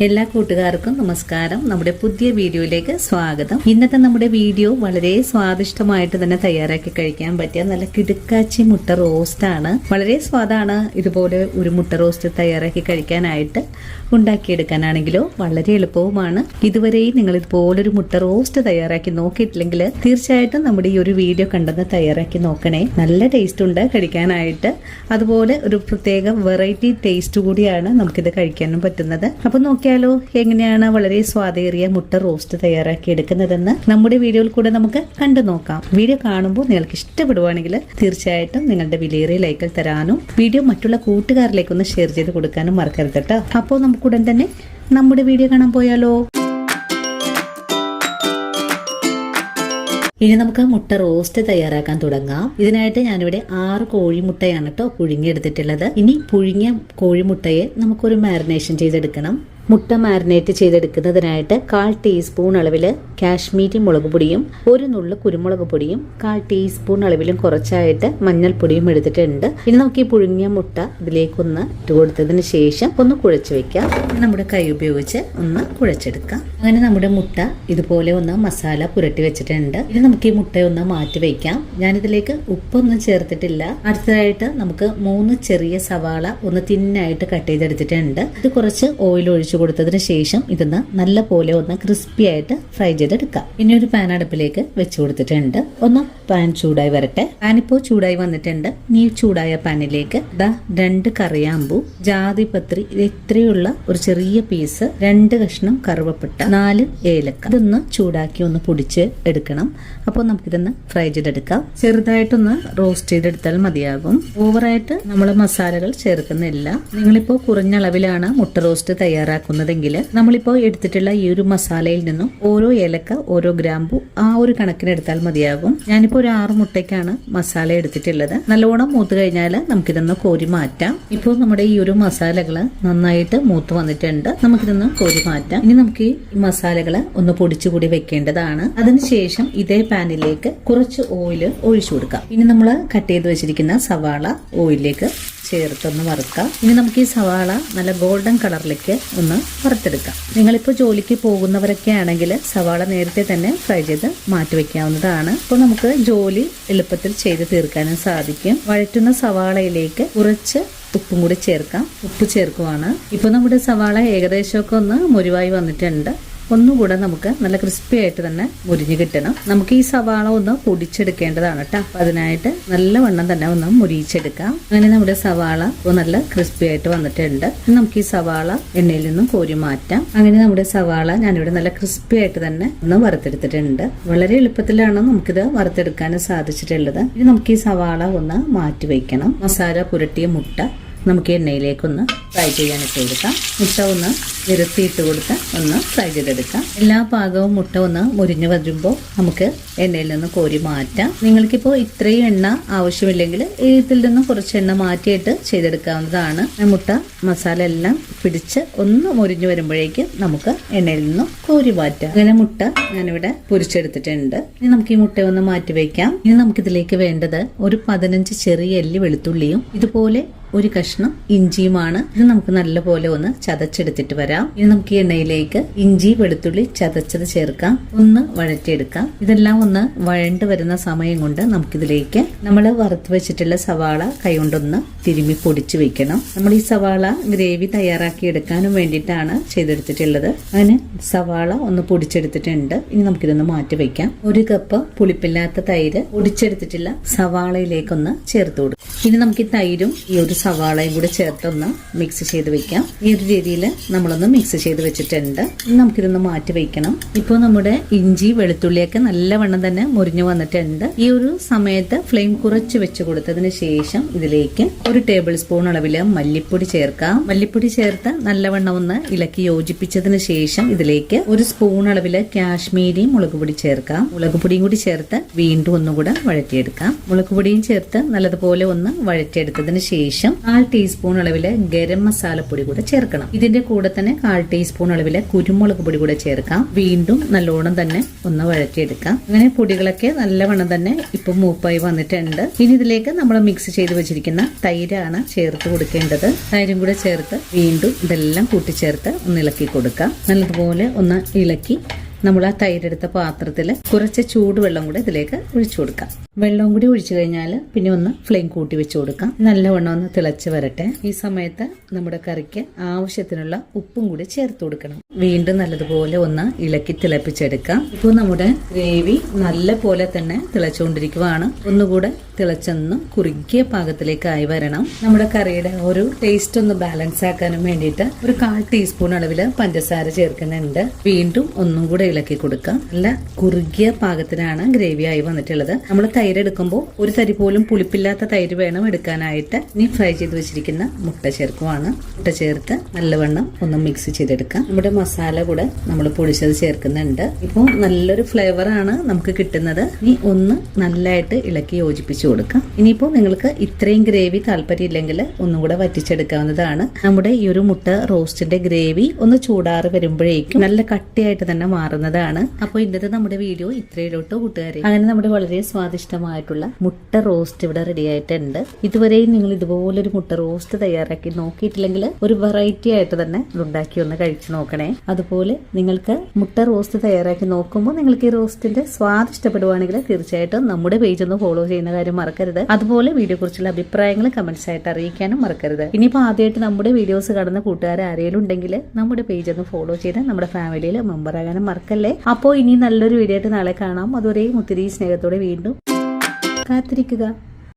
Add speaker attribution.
Speaker 1: എല്ലാ കൂട്ടുകാർക്കും നമസ്കാരം. നമ്മുടെ പുതിയ വീഡിയോയിലേക്ക് സ്വാഗതം. ഇന്നത്തെ നമ്മുടെ വീഡിയോ വളരെ സ്വാദിഷ്ടമായിട്ട് തന്നെ തയ്യാറാക്കി കഴിക്കാൻ പറ്റിയ നല്ല കിടുക്കാച്ചി മുട്ട റോസ്റ്റ് ആണ്. വളരെ സ്വാദാണ്. ഇതുപോലെ ഒരു മുട്ട റോസ്റ്റ് തയ്യാറാക്കി കഴിക്കാനായിട്ട് ഉണ്ടാക്കിയെടുക്കാനാണെങ്കിലോ വളരെ എളുപ്പവുമാണ്. ഇതുവരെയും നിങ്ങൾ ഇതുപോലൊരു മുട്ട റോസ്റ്റ് തയ്യാറാക്കി നോക്കിയിട്ടില്ലെങ്കിൽ തീർച്ചയായിട്ടും നമ്മുടെ ഈ ഒരു വീഡിയോ കണ്ടെന്ന് തയ്യാറാക്കി നോക്കണേ. നല്ല ടേസ്റ്റ് ഉണ്ട് കഴിക്കാനായിട്ട്. അതുപോലെ ഒരു പ്രത്യേക വെറൈറ്റി ടേസ്റ്റ് കൂടിയാണ് നമുക്കിത് കഴിക്കാനും പറ്റുന്നത്. അപ്പൊ നോക്കിയാലോ എങ്ങനെയാണ് വളരെ സ്വാദേറിയ മുട്ട റോസ്റ്റ് തയ്യാറാക്കി എടുക്കുന്നതെന്ന് നമ്മുടെ വീഡിയോയിൽ കൂടെ നമുക്ക് കണ്ടു നോക്കാം. വീഡിയോ കാണുമ്പോൾ നിങ്ങൾക്ക് ഇഷ്ടപ്പെടുവാണെങ്കിൽ തീർച്ചയായിട്ടും നിങ്ങളുടെ വിലയേറിയ ലൈക്കുകൾ തരാനും വീഡിയോ മറ്റുള്ള കൂട്ടുകാരിലേക്കൊന്ന് ഷെയർ ചെയ്ത് കൊടുക്കാനും മറക്കരുത് കേട്ടോ. അപ്പോൾ നമുക്കുടൻ തന്നെ നമ്മുടെ വീഡിയോ കാണാൻ പോയാലോ. ഇനി നമുക്ക് മുട്ട റോസ്റ്റ് തയ്യാറാക്കാൻ തുടങ്ങാം. ഇതിനായിട്ട് ഞാനിവിടെ 6 കോഴിമുട്ടയാണ് കേട്ടോ പുഴുങ്ങിയെടുത്തിട്ടുള്ളത്. ഇനി പുഴുങ്ങിയ കോഴിമുട്ടയെ നമുക്കൊരു മാരിനേഷൻ ചെയ്തെടുക്കണം. മുട്ട മാരിനേറ്റ് ചെയ്തെടുക്കുന്നതിനായിട്ട് 1/4 ടീസ്പൂൺ അളവിൽ കാശ്മീരി മുളക് പൊടിയും 1 നുള്ളു കുരുമുളക് പൊടിയും 1/4 ടീസ്പൂൺ അളവിലും കുറച്ചായിട്ട് മഞ്ഞൾപ്പൊടിയും എടുത്തിട്ടുണ്ട്. ഇനി നമുക്ക് ഈ പുഴുങ്ങിയ മുട്ട ഇതിലേക്കൊന്ന് ഇട്ട് കൊടുത്തതിന് ശേഷം ഒന്ന് കുഴച്ച് വെക്കാം. നമ്മുടെ കൈ ഉപയോഗിച്ച് ഒന്ന് കുഴച്ചെടുക്കാം. അങ്ങനെ നമ്മുടെ മുട്ട ഇതുപോലെ ഒന്ന് മസാല പുരട്ടി വെച്ചിട്ടുണ്ട്. ഇനി നമുക്ക് ഈ മുട്ടയൊന്ന് മാറ്റി വെക്കാം. ഞാനിതിലേക്ക് ഉപ്പൊന്നും ചേർത്തിട്ടില്ല. അടുത്തതായിട്ട് നമുക്ക് 3 ചെറിയ സവാള ഒന്ന് തിന്നായിട്ട് കട്ട് ചെയ്തെടുത്തിട്ടുണ്ട്. ഇത് കുറച്ച് ഓയിൽ ഒഴിച്ചു കൊടുത്തതിന് ശേഷം ഇതൊന്ന് നല്ല പോലെ ഒന്ന് ക്രിസ്പി ആയിട്ട് ഫ്രൈ ചെയ്തെടുക്കാം. ഇനി ഒരു പാൻ അടുപ്പിലേക്ക് വെച്ച് കൊടുത്തിട്ടുണ്ട്. ഒന്ന് പാൻ ചൂടായി വരട്ടെ. പാൻ ഇപ്പോൾ ചൂടായി വന്നിട്ടുണ്ട്. ഈ ചൂടായ പാനിലേക്ക് 2 കറിയാമ്പൂ, ജാതിപത്രി ഇത്രയുള്ള ഒരു ചെറിയ പീസ്, 2 കഷ്ണം കറുവപ്പട്ട, 4 ഏലക്ക ഇതൊന്ന് ചൂടാക്കി ഒന്ന് പൊടിച്ച് എടുക്കണം. അപ്പോൾ നമുക്കിതൊന്ന് ഫ്രൈ ചെയ്തെടുക്കാം. ചെറുതായിട്ടൊന്ന് റോസ്റ്റ് ചെയ്തെടുത്താൽ മതിയാകും. ഓവറായിട്ട് നമ്മൾ മസാലകൾ ചേർക്കുന്നില്ല. നിങ്ങളിപ്പോ കുറഞ്ഞ അളവിലാണ് മുട്ട റോസ്റ്റ് തയ്യാറാക്കുന്നതെങ്കിൽ നമ്മളിപ്പോ എടുത്തിട്ടുള്ള ഈ ഒരു മസാലയിൽ നിന്നും ഓരോ ഏലക്ക ഓരോ ഗ്രാമ്പു ആ ഒരു കണക്കിന് എടുത്താൽ മതിയാകും. ഞാനിപ്പോ ഒരു 6 മുട്ടയ്ക്കാണ് മസാല എടുത്തിട്ടുള്ളത്. നല്ലോണം മൂത്ത് കഴിഞ്ഞാൽ നമുക്കിതൊന്ന് കോരി മാറ്റാം. ഇപ്പോൾ നമ്മുടെ ഈ ഒരു മസാലകള് നന്നായിട്ട് മൂത്ത് വന്നിട്ടുണ്ട്. നമുക്കിതൊന്ന് കോരി മാറ്റാം. ഇനി നമുക്ക് ഈ മസാലകള് ഒന്ന് പൊടിച്ചുകൂടി വെക്കേണ്ടതാണ്. അതിനുശേഷം ഇതേ പാനിലേക്ക് കുറച്ച് ഓയിൽ ഒഴിച്ചു കൊടുക്കാം. ഇനി നമ്മൾ കട്ട് ചെയ്ത് വെച്ചിരിക്കുന്ന സവാള ഓയിലിലേക്ക് ചേർത്തൊന്ന് വറുക്കാം. ഇനി നമുക്ക് ഈ സവാള നല്ല ഗോൾഡൻ കളറിലേക്ക് ഒന്ന് വറുത്തെടുക്കാം. നിങ്ങളിപ്പോൾ ജോലിക്ക് പോകുന്നവരൊക്കെ ആണെങ്കിൽ സവാള നേരത്തെ തന്നെ ഫ്രൈ ചെയ്ത് മാറ്റിവെക്കാവുന്നതാണ്. അപ്പോൾ നമുക്ക് ജോലി എളുപ്പത്തിൽ ചെയ്ത് തീർക്കാനും സാധിക്കും. വഴറ്റുന്ന സവാളയിലേക്ക് കുറച്ച് ഉപ്പും കൂടി ചേർക്കാം. ഉപ്പ് ചേർക്കുവാണ്. ഇപ്പോൾ നമ്മുടെ സവാള ഏകദേശമൊക്കെ ഒന്ന് മുരിവായി വന്നിട്ടുണ്ട്. ഒന്നുകൂടെ നമുക്ക് നല്ല ക്രിസ്പി ആയിട്ട് തന്നെ മുരിഞ്ഞ് കിട്ടണം. നമുക്ക് ഈ സവാള ഒന്ന് പൊടിച്ചെടുക്കേണ്ടതാണ് കേട്ടോ. അതിനായിട്ട് നല്ലവണ്ണം തന്നെ ഒന്ന് മുരിച്ചെടുക്കാം. അങ്ങനെ നമ്മുടെ സവാള നല്ല ക്രിസ്പി ആയിട്ട് വന്നിട്ടുണ്ട്. നമുക്ക് ഈ സവാള എണ്ണയിൽ നിന്നും കോരി മാറ്റാം. അങ്ങനെ നമ്മുടെ സവാള ഞാനിവിടെ നല്ല ക്രിസ്പി ആയിട്ട് തന്നെ ഒന്ന് വറുത്തെടുത്തിട്ടുണ്ട്. വളരെ എളുപ്പത്തിലാണ് നമുക്കിത് വറുത്തെടുക്കാൻ സാധിച്ചിട്ടുള്ളത്. ഇനി നമുക്ക് ഈ സവാള ഒന്ന് മാറ്റി വയ്ക്കണം. മസാല പുരട്ടിയ മുട്ട നമുക്ക് എണ്ണയിലേക്കൊന്ന് ഫ്രൈ ചെയ്യാനൊക്കെ കൊടുക്കാം. മുട്ട ഒന്ന് നിരത്തിയിട്ട് കൊടുത്ത് ഒന്ന് ഫ്രൈ ചെയ്തെടുക്കാം. എല്ലാ പാകവും മുട്ട ഒന്ന് മുരിഞ്ഞു വരുമ്പോൾ നമുക്ക് എണ്ണയിൽ നിന്ന് കോരി മാറ്റാം. നിങ്ങൾക്കിപ്പോൾ ഇത്രയും എണ്ണ ആവശ്യമില്ലെങ്കിൽ ഇതിൽ നിന്നും കുറച്ച് എണ്ണ മാറ്റിയിട്ട് ചെയ്തെടുക്കാവുന്നതാണ്. മുട്ട മസാല എല്ലാം പിടിച്ച് ഒന്ന് മുരിഞ്ഞു വരുമ്പോഴേക്കും നമുക്ക് എണ്ണയിൽ നിന്നും കോരി മാറ്റാം. അങ്ങനെ മുട്ട ഞാനിവിടെ പൊരിച്ചെടുത്തിട്ടുണ്ട്. ഇനി നമുക്ക് ഈ മുട്ട ഒന്ന് മാറ്റി വയ്ക്കാം. ഇനി നമുക്കിതിലേക്ക് വേണ്ടത് ഒരു 15 ചെറിയ അല്ലി വെളുത്തുള്ളിയും ഇതുപോലെ ഒരു കഷ്ണം ഇഞ്ചിയുമാണ്. ഇത് നമുക്ക് നല്ലപോലെ ഒന്ന് ചതച്ചെടുത്തിട്ട് വരാം. ഇനി നമുക്ക് ഈ എണ്ണയിലേക്ക് ഇഞ്ചി വെളുത്തുള്ളി ചതച്ചത് ചേർക്കാം. ഒന്ന് വഴറ്റിയെടുക്കാം. ഇതെല്ലാം ഒന്ന് വഴണ്ട് വരുന്ന സമയം കൊണ്ട് നമുക്കിതിലേക്ക് നമ്മൾ വറുത്ത് വെച്ചിട്ടുള്ള സവാള കൈകൊണ്ടൊന്ന് തിരുമ്മി പൊടിച്ചു വെക്കണം. നമ്മൾ ഈ സവാള ഗ്രേവി തയ്യാറാക്കി എടുക്കാനും വേണ്ടിയിട്ടാണ് ചെയ്തെടുത്തിട്ടുള്ളത്. അങ്ങനെ സവാള ഒന്ന് പൊടിച്ചെടുത്തിട്ടുണ്ട്. ഇനി നമുക്കിതൊന്ന് മാറ്റി വെക്കാം. 1 കപ്പ് പുളിപ്പില്ലാത്ത തൈര് പൊടിച്ചെടുത്തിട്ടുള്ള സവാളയിലേക്കൊന്ന് ചേർത്ത് കൊടുക്കും. ഇനി നമുക്ക് ഈ തൈരും ഈ ഒരു സവാളയും കൂടി ചേർത്തൊന്ന് മിക്സ് ചെയ്ത് വെക്കാം. ഈ ഒരു രീതിയിൽ നമ്മളൊന്ന് മിക്സ് ചെയ്ത് വെച്ചിട്ടുണ്ട്. നമുക്കിതൊന്ന് മാറ്റി വെക്കണം. ഇപ്പോൾ നമ്മുടെ ഇഞ്ചി വെളുത്തുള്ളിയൊക്കെ നല്ലവണ്ണം തന്നെ മുരിഞ്ഞു വന്നിട്ടുണ്ട്. ഈ ഒരു സമയത്ത് ഫ്ലെയിം കുറച്ച് വെച്ച് കൊടുത്തതിന് ശേഷം ഇതിലേക്ക് 1 ടേബിൾ സ്പൂൺ അളവില് മല്ലിപ്പൊടി ചേർക്കാം. മല്ലിപ്പൊടി ചേർത്ത് നല്ലവണ്ണം ഒന്ന് ഇളക്കി യോജിപ്പിച്ചതിന് ശേഷം ഇതിലേക്ക് 1 സ്പൂൺ അളവില് കാശ്മീരി മുളക് പൊടി ചേർക്കാം. മുളക് പൊടിയും കൂടി ചേർത്ത് വീണ്ടും ഒന്നുകൂടെ വഴറ്റിയെടുക്കാം. മുളക് പൊടിയും ചേർത്ത് നല്ലതുപോലെ ഒന്ന് വഴറ്റിയെടുത്തതിന് ശേഷം ശേഷം 1/4 ടീസ്പൂൺ അളവില് ഗരം മസാലപ്പൊടി കൂടെ ചേർക്കണം. ഇതിന്റെ കൂടെ തന്നെ 1/4 ടീസ്പൂൺ അളവില് കുരുമുളക് പൊടി കൂടെ ചേർക്കാം. വീണ്ടും നല്ലോണം തന്നെ ഒന്ന് വഴറ്റിയെടുക്കാം. അങ്ങനെ പൊടികളൊക്കെ നല്ലവണ്ണം തന്നെ ഇപ്പൊ മൂപ്പായി വന്നിട്ടുണ്ട്. ഇനി ഇതിലേക്ക് നമ്മൾ മിക്സ് ചെയ്ത് വെച്ചിരിക്കുന്ന തൈരാണ് ചേർത്ത് കൊടുക്കേണ്ടത്. തൈരും കൂടെ ചേർത്ത് വീണ്ടും ഇതെല്ലാം കൂട്ടിച്ചേർത്ത് ഒന്ന് ഇളക്കി കൊടുക്കാം. നല്ലതുപോലെ ഒന്ന് ഇളക്കി നമ്മൾ ആ തൈരെടുത്ത പാത്രത്തിൽ കുറച്ച് ചൂടുവെള്ളം കൂടെ ഇതിലേക്ക് ഒഴിച്ചു കൊടുക്കാം. വെള്ളം കൂടി ഒഴിച്ചു കഴിഞ്ഞാൽ പിന്നെ ഒന്ന് ഫ്ലെയിം കൂട്ടി വെച്ച് കൊടുക്കാം. നല്ലവണ്ണം ഒന്ന് തിളച്ച് വരട്ടെ. ഈ സമയത്ത് നമ്മുടെ കറിക്ക് ആവശ്യത്തിനുള്ള ഉപ്പും കൂടി ചേർത്ത് കൊടുക്കണം. വീണ്ടും നല്ലതുപോലെ ഒന്ന് ഇളക്കി തിളപ്പിച്ചെടുക്കാം. ഇപ്പോൾ നമ്മുടെ ഗ്രേവി നല്ല പോലെ തന്നെ തിളച്ചുകൊണ്ടിരിക്കുകയാണ്. ഒന്നുകൂടെ തിളച്ചൊന്ന് കുറുകിയ പാകത്തിലേക്കായി വരണം. നമ്മുടെ കറിയുടെ ഒരു ടേസ്റ്റ് ഒന്ന് ബാലൻസ് ആക്കാനും വേണ്ടിയിട്ട് ഒരു 1/4 ടീസ്പൂൺ അളവിൽ പഞ്ചസാര ചേർക്കുന്നുണ്ട്. വീണ്ടും ഒന്നും കൂടെ ഇളക്കി കൊടുക്കാം. നല്ല കുറുകിയ പാകത്തിനാണ് ഗ്രേവി ആയി വന്നിട്ടുള്ളത്. നമ്മൾ തൈര് എടുക്കുമ്പോൾ ഒരു തരി പോലും പുളിപ്പില്ലാത്ത തൈര് വേണം എടുക്കാനായിട്ട്. ഇനി ഫ്രൈ ചെയ്ത് വെച്ചിരിക്കുന്ന മുട്ട ചേർക്കുവാണ്. മുട്ട ചേർത്ത് നല്ലവണ്ണം ഒന്ന് മിക്സ് ചെയ്തെടുക്കാം. നമ്മുടെ മസാല കൂടെ നമ്മൾ പൊടിച്ചത് ചേർക്കുന്നുണ്ട്. ഇപ്പോൾ നല്ലൊരു ഫ്ലേവർ ആണ് നമുക്ക് കിട്ടുന്നത്. ഇനി ഒന്ന് നല്ലതായിട്ട് ഇളക്കി യോജിപ്പിച്ചു കൊടുക്കാം. ഇനിയിപ്പോൾ നിങ്ങൾക്ക് ഇത്രയും ഗ്രേവി താല്പര്യമില്ലെങ്കിൽ ഒന്നും കൂടെ വറ്റിച്ചെടുക്കാവുന്നതാണ്. നമ്മുടെ ഈ ഒരു മുട്ട റോസ്റ്റിന്റെ ഗ്രേവി ഒന്ന് ചൂടാറി വരുമ്പോഴേക്കും നല്ല കട്ടിയായിട്ട് തന്നെ മാറുന്നതാണ്. അപ്പോൾ ഇന്നത്തെ നമ്മുടെ വീഡിയോ ഇത്രയിലോട്ടോ കൂട്ടുകാരെ. അങ്ങനെ നമ്മുടെ വളരെ സ്വാദിഷ്ടമായിട്ടുള്ള മുട്ട റോസ്റ്റ് ഇവിടെ റെഡി ആയിട്ടുണ്ട്. ഇതുവരെയും നിങ്ങൾ ഇതുപോലൊരു മുട്ട റോസ്റ്റ് തയ്യാറാക്കി നോക്കിയിട്ടില്ലെങ്കിൽ ഒരു വെറൈറ്റി ആയിട്ട് തന്നെ ഉണ്ടാക്കി ഒന്ന് കഴിച്ചു നോക്കണേ. അതുപോലെ നിങ്ങൾക്ക് മുട്ട റോസ്റ്റ് തയ്യാറാക്കി നോക്കുമ്പോൾ നിങ്ങൾക്ക് ഈ റോസ്റ്റിന്റെ സ്വാദ് ഇഷ്ടപ്പെടുവാണെങ്കിൽ തീർച്ചയായിട്ടും നമ്മുടെ പേജ് ഒന്ന് ഫോളോ ചെയ്യുന്ന കാര്യം മറക്കരുത്. അതുപോലെ വീഡിയോ കുറിച്ചുള്ള അഭിപ്രായങ്ങൾ കമന്റ്സ് ആയിട്ട് അറിയിക്കാനും മറക്കരുത്. ഇനിയിപ്പോൾ ആദ്യമായിട്ട് നമ്മുടെ വീഡിയോസ് കാണുന്ന കൂട്ടുകാർ ആരെങ്കിലും ഉണ്ടെങ്കിൽ നമ്മുടെ പേജ് ഒന്ന് ഫോളോ ചെയ്ത് നമ്മുടെ ഫാമിലിയിൽ മെമ്പർ ആകാനും മറക്കല്ലേ. അപ്പോൾ ഇനി നല്ലൊരു വീഡിയോ ആയിട്ട് നാളെ കാണാം. അതുവരെയും ഒത്തിരി സ്നേഹത്തോടെ വീണ്ടും കാത്തിരിക്കുക.